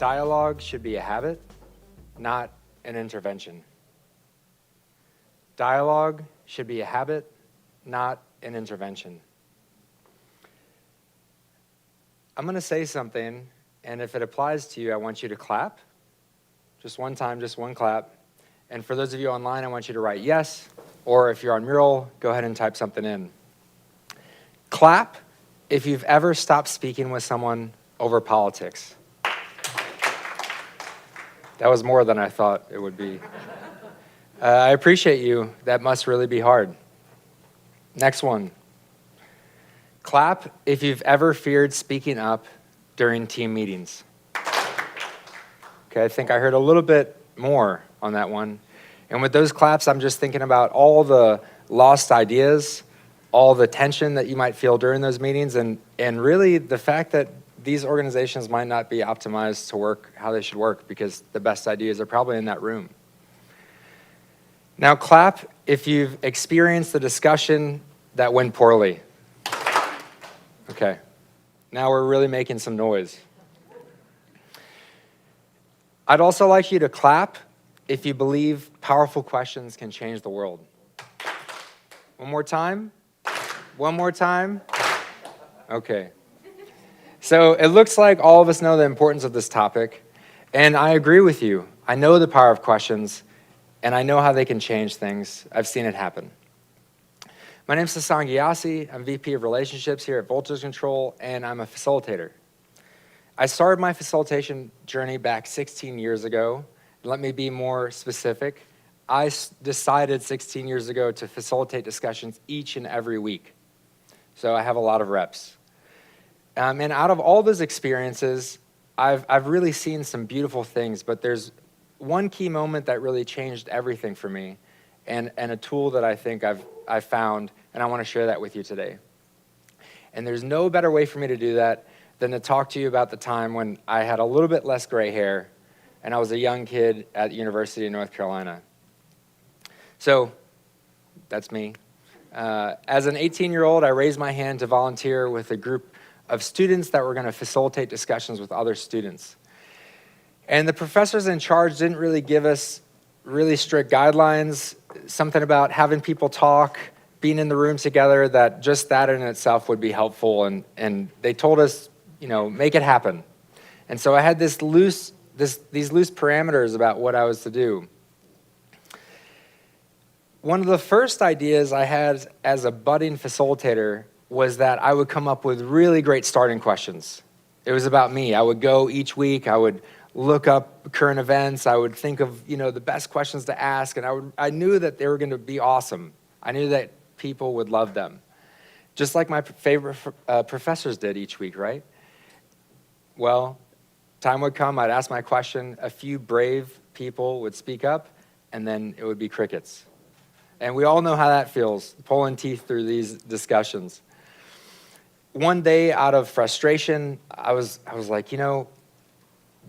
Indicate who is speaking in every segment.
Speaker 1: Dialogue should be a habit, not an intervention. Dialogue should be a habit, not an intervention. I'm going to say something, and if it applies to you, I want you to clap. Just one time, just one clap. And for those of you online, I want you to write yes, or if you're on Mural, go ahead and type something in. Clap if you've ever stopped speaking with someone over politics. That was more than I thought it would be. I appreciate you. That must really be hard. Next one. Clap if you've ever feared speaking up during team meetings. Okay, I think I heard a little bit more on that one. And with those claps, I'm just thinking about all the lost ideas, all the tension that you might feel during those meetings, and really the fact that these organizations might not be optimized to work how they should work because the best ideas are probably in that room. Now clap if you've experienced the discussion that went poorly. Okay, now we're really making some noise. I'd also like you to clap if you believe powerful questions can change the world. One more time? One more time? Okay. So it looks like all of us know the importance of this topic, and I agree with you. I know the power of questions, and I know how they can change things. I've seen it happen. My name's Hassan Ghiassi. I'm VP of Relationships here at Voltage Control, and I'm a facilitator. I started my facilitation journey back 16 years ago. Let me be more specific. I decided 16 years ago to facilitate discussions each and every week. So I have a lot of reps. And out of all those experiences, I've really seen some beautiful things, but there's one key moment that really changed everything for me, and a tool that I think I've found, and I want to share that with you today. And there's no better way for me to do that than to talk to you about the time when I had a little bit less gray hair, and I was a young kid at the University of North Carolina. So that's me. As an 18-year-old, I raised my hand to volunteer with a group of students that were going to facilitate discussions with other students. And the professors in charge didn't really give us really strict guidelines, something about having people talk, being in the room together, that just that in itself would be helpful. And they told us, make it happen. And so I had these loose parameters about what I was to do. One of the first ideas I had as a budding facilitator was that I would come up with really great starting questions. It was about me. I would go each week, I would look up current events, I would think of the best questions to ask, and I knew that they were going to be awesome. I knew that people would love them. Just like my favorite professors did each week, right? Well, time would come, I'd ask my question, a few brave people would speak up, and then it would be crickets. And we all know how that feels, pulling teeth through these discussions. One day, out of frustration, I was like,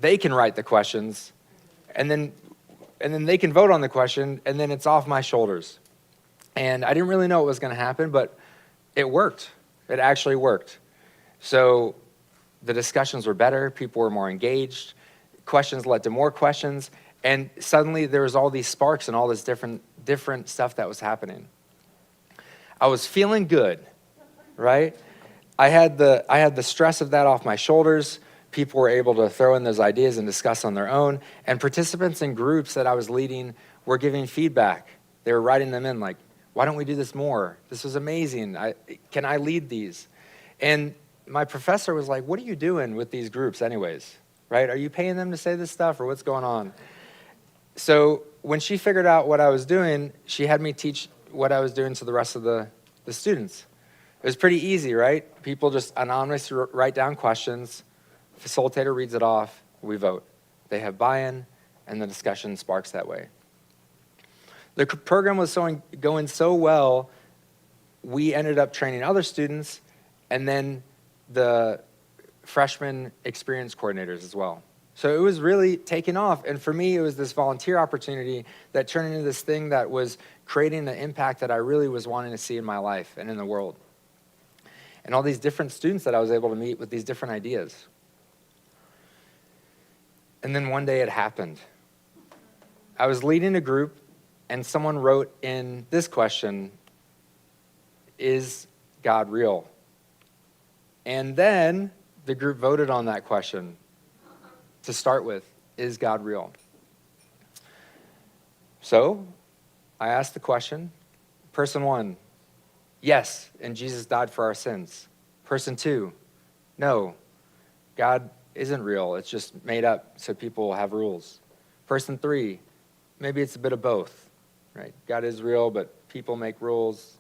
Speaker 1: they can write the questions, and then they can vote on the question, and then it's off my shoulders. And I didn't really know what was going to happen, but it worked. It actually worked. So the discussions were better, people were more engaged, questions led to more questions, and suddenly there was all these sparks and all this different stuff that was happening. I was feeling good, right? I had the stress of that off my shoulders. People were able to throw in those ideas and discuss on their own, and participants in groups that I was leading were giving feedback. They were writing them in like, why don't we do this more? This was amazing. Can I lead these? And my professor was like, what are you doing with these groups anyways, right? Are you paying them to say this stuff, or what's going on? So when she figured out what I was doing, she had me teach what I was doing to the rest of the students. It was pretty easy, right? People just anonymously write down questions, facilitator reads it off, we vote. They have buy-in, and the discussion sparks that way. The program was going so well, we ended up training other students, and then the freshman experience coordinators as well. So it was really taking off, and for me, it was this volunteer opportunity that turned into this thing that was creating the impact that I really was wanting to see in my life and in the world. And all these different students that I was able to meet with these different ideas. And then one day it happened. I was leading a group, and someone wrote in this question, is God real? And then the group voted on that question to start with, is God real? So I asked the question, person 1, yes, and Jesus died for our sins. Person 2, no, God isn't real. It's just made up so people will have rules. Person 3, maybe it's a bit of both, right? God is real, but people make rules.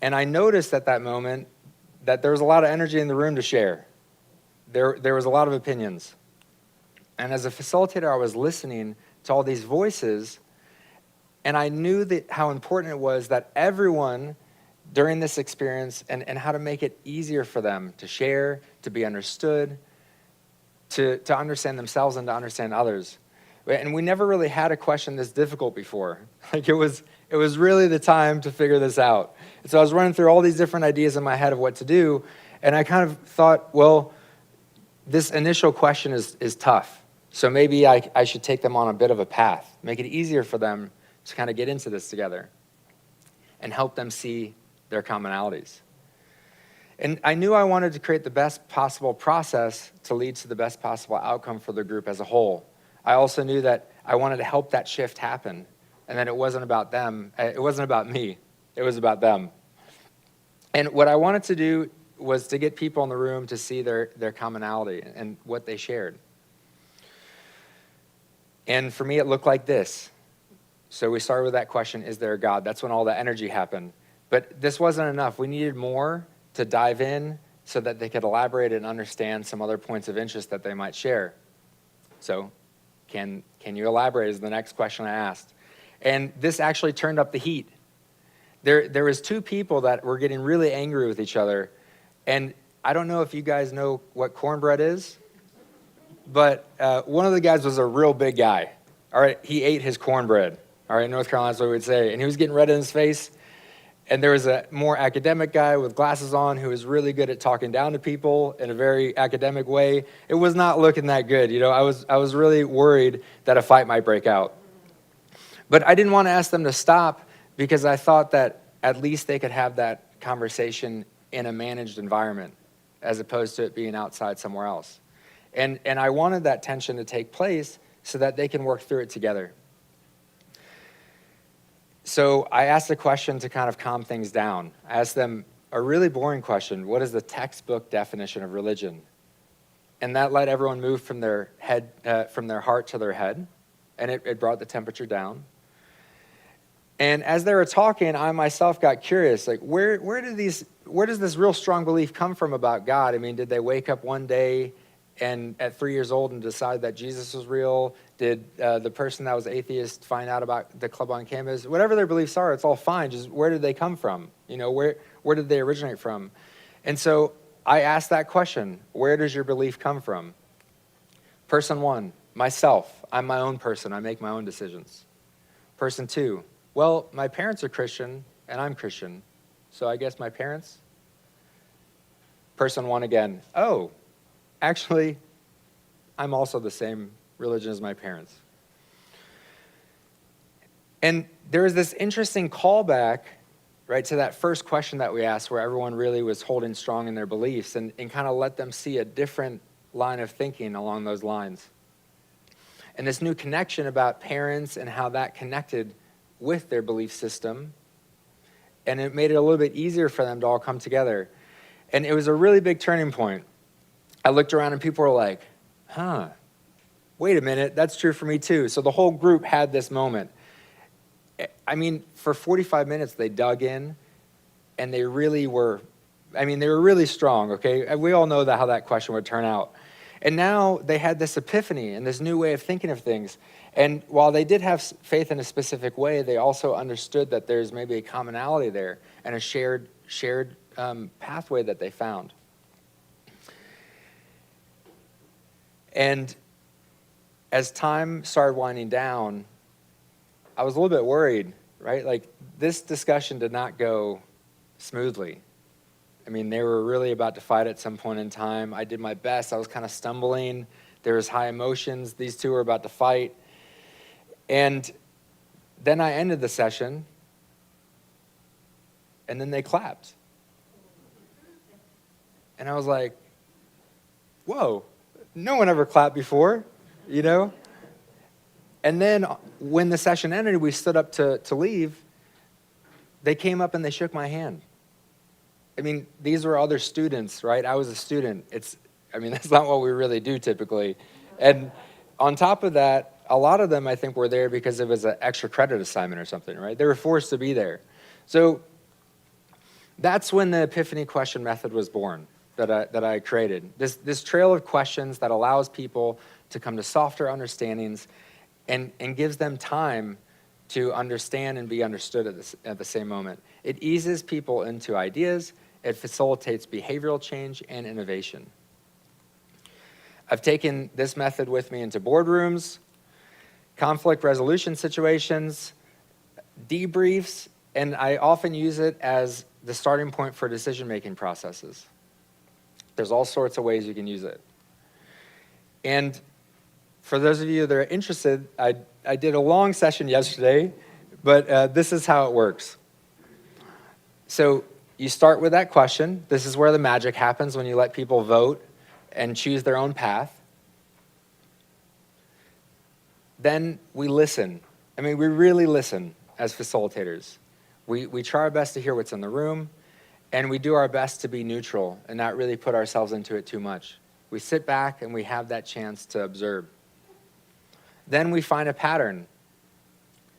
Speaker 1: And I noticed at that moment that there was a lot of energy in the room to share. There was a lot of opinions. And as a facilitator, I was listening to all these voices, and I knew that how important it was that everyone during this experience and how to make it easier for them to share, to be understood, to understand themselves and to understand others. And we never really had a question this difficult before. Like it was really the time to figure this out. And so I was running through all these different ideas in my head of what to do, and I kind of thought, well, this initial question is tough. So maybe I should take them on a bit of a path, make it easier for them to kind of get into this together and help them see their commonalities. And I knew I wanted to create the best possible process to lead to the best possible outcome for the group as a whole. I also knew that I wanted to help that shift happen, and that it wasn't about them. It wasn't about me. It was about them. And what I wanted to do was to get people in the room to see their commonality and what they shared. And for me, it looked like this. So we started with that question, is there a God? That's when all the energy happened. But this wasn't enough. We needed more to dive in so that they could elaborate and understand some other points of interest that they might share. So can you elaborate is the next question I asked. And this actually turned up the heat. There was 2 people that were getting really angry with each other. And I don't know if you guys know what cornbread is, but one of the guys was a real big guy. All right, he ate his cornbread. All right, in North Carolina, that's what we would say. And he was getting red in his face. And there was a more academic guy with glasses on who was really good at talking down to people in a very academic way. It was not looking that good. You know, I was really worried that a fight might break out. But I didn't want to ask them to stop because I thought that at least they could have that conversation in a managed environment as opposed to it being outside somewhere else. And I wanted that tension to take place so that they can work through it together. So I asked a question to kind of calm things down. I asked them a really boring question. What is the textbook definition of religion? And that let everyone move from their head, from their heart to their head. And it brought the temperature down. And as they were talking, I myself got curious, like where does this real strong belief come from about God? I mean, did they wake up one day and at 3 years old and decide that Jesus was real? Did the person that was atheist find out about the club on campus? Whatever their beliefs are, it's all fine. Just where did they come from? You know, where did they originate from? And so I asked that question, where does your belief come from? Person 1, myself. I'm my own person. I make my own decisions. Person 2, well, my parents are Christian and I'm Christian, so I guess my parents. Person 1 again, oh, actually, I'm also the same religion as my parents. And there was this interesting callback, right, to that first question that we asked where everyone really was holding strong in their beliefs and kind of let them see a different line of thinking along those lines. And this new connection about parents and how that connected with their belief system. And it made it a little bit easier for them to all come together. And it was a really big turning point. I looked around and people were like, wait a minute, that's true for me too. So the whole group had this moment. I mean, for 45 minutes they dug in and they were really strong, okay? And we all know how that question would turn out. And now they had this epiphany and this new way of thinking of things. And while they did have faith in a specific way, they also understood that there's maybe a commonality there and a shared pathway that they found. And as time started winding down, I was a little bit worried, right? Like, this discussion did not go smoothly. I mean, they were really about to fight at some point in time. I did my best. I was kind of stumbling. There was high emotions. These two were about to fight. And then I ended the session, and then they clapped. And I was like, whoa, no one ever clapped before, you know? And then when the session ended, we stood up to leave. They came up and they shook my hand. I mean, these were other students, right? I was a student. That's not what we really do typically. And on top of that, a lot of them, I think, were there because it was an extra credit assignment or something, right? They were forced to be there. So that's when the Epiphany question method was born that I created. This trail of questions that allows people to come to softer understandings and gives them time to understand and be understood at the same moment. It eases people into ideas. It facilitates behavioral change and innovation. I've taken this method with me into boardrooms, conflict resolution situations, debriefs, and I often use it as the starting point for decision-making processes. There's all sorts of ways you can use it. And for those of you that are interested, I did a long session yesterday, but this is how it works. So you start with that question. This is where the magic happens, when you let people vote and choose their own path. Then we listen. I mean, we really listen as facilitators. We try our best to hear what's in the room, and we do our best to be neutral and not really put ourselves into it too much. We sit back and we have that chance to observe. Then we find a pattern.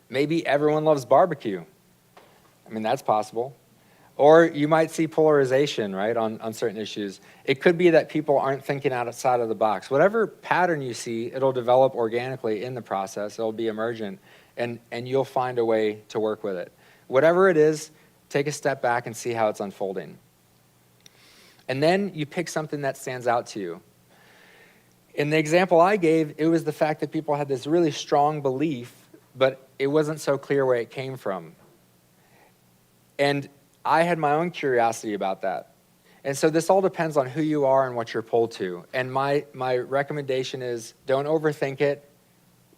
Speaker 1: Maybe everyone loves barbecue. I mean, that's possible. Or you might see polarization, right, on certain issues. It could be that people aren't thinking outside of the box. Whatever pattern you see, it'll develop organically in the process. It'll be emergent, and you'll find a way to work with it. Whatever it is, take a step back and see how it's unfolding. And then you pick something that stands out to you. In the example I gave, it was the fact that people had this really strong belief, but it wasn't so clear where it came from. And I had my own curiosity about that. And so this all depends on who you are and what you're pulled to. And my recommendation is, don't overthink it,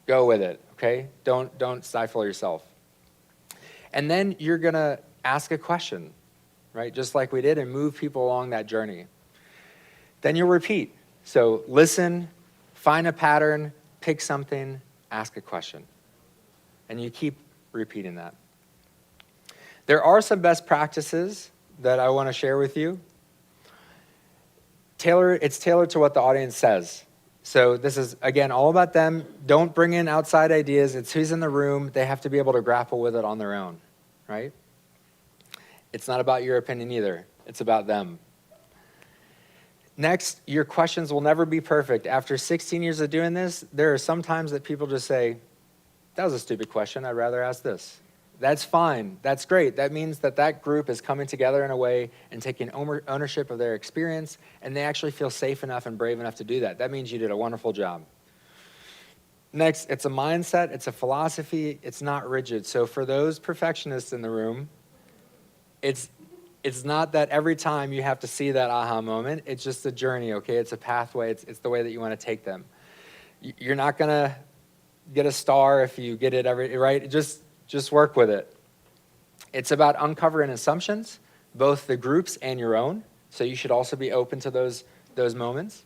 Speaker 1: go with it, okay? Don't stifle yourself. And then you're gonna ask a question, right? Just like we did, and move people along that journey. Then you'll repeat. So listen, find a pattern, pick something, ask a question. And you keep repeating that. There are some best practices that I want to share with you. It's tailored to what the audience says. So this is, again, all about them. Don't bring in outside ideas. It's who's in the room. They have to be able to grapple with it on their own, right? It's not about your opinion either. It's about them. Next, your questions will never be perfect. After 16 years of doing this, there are some times that people just say, that was a stupid question. I'd rather ask this. That's fine. That's great. That means that group is coming together in a way and taking ownership of their experience, and they actually feel safe enough and brave enough to do that. That means you did a wonderful job. Next, it's a mindset. It's a philosophy. It's not rigid. So for those perfectionists in the room, it's not that every time you have to see that aha moment. It's just a journey, okay? It's a pathway. It's the way that you want to take them. You're not going to get a star if you get it right? Just work with it. It's about uncovering assumptions, both the group's and your own. So you should also be open to those moments.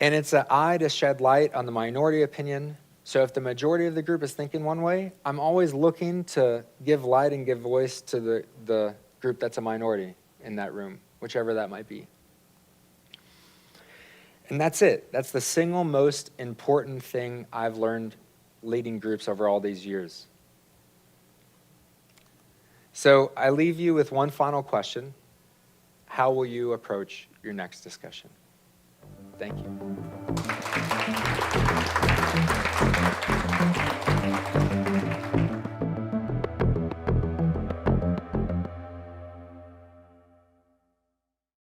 Speaker 1: And it's an eye to shed light on the minority opinion. So if the majority of the group is thinking one way, I'm always looking to give light and give voice to the group that's a minority in that room, whichever that might be. And that's it. That's the single most important thing I've learned leading groups over all these years. So I leave you with one final question. How will you approach your next discussion? Thank you.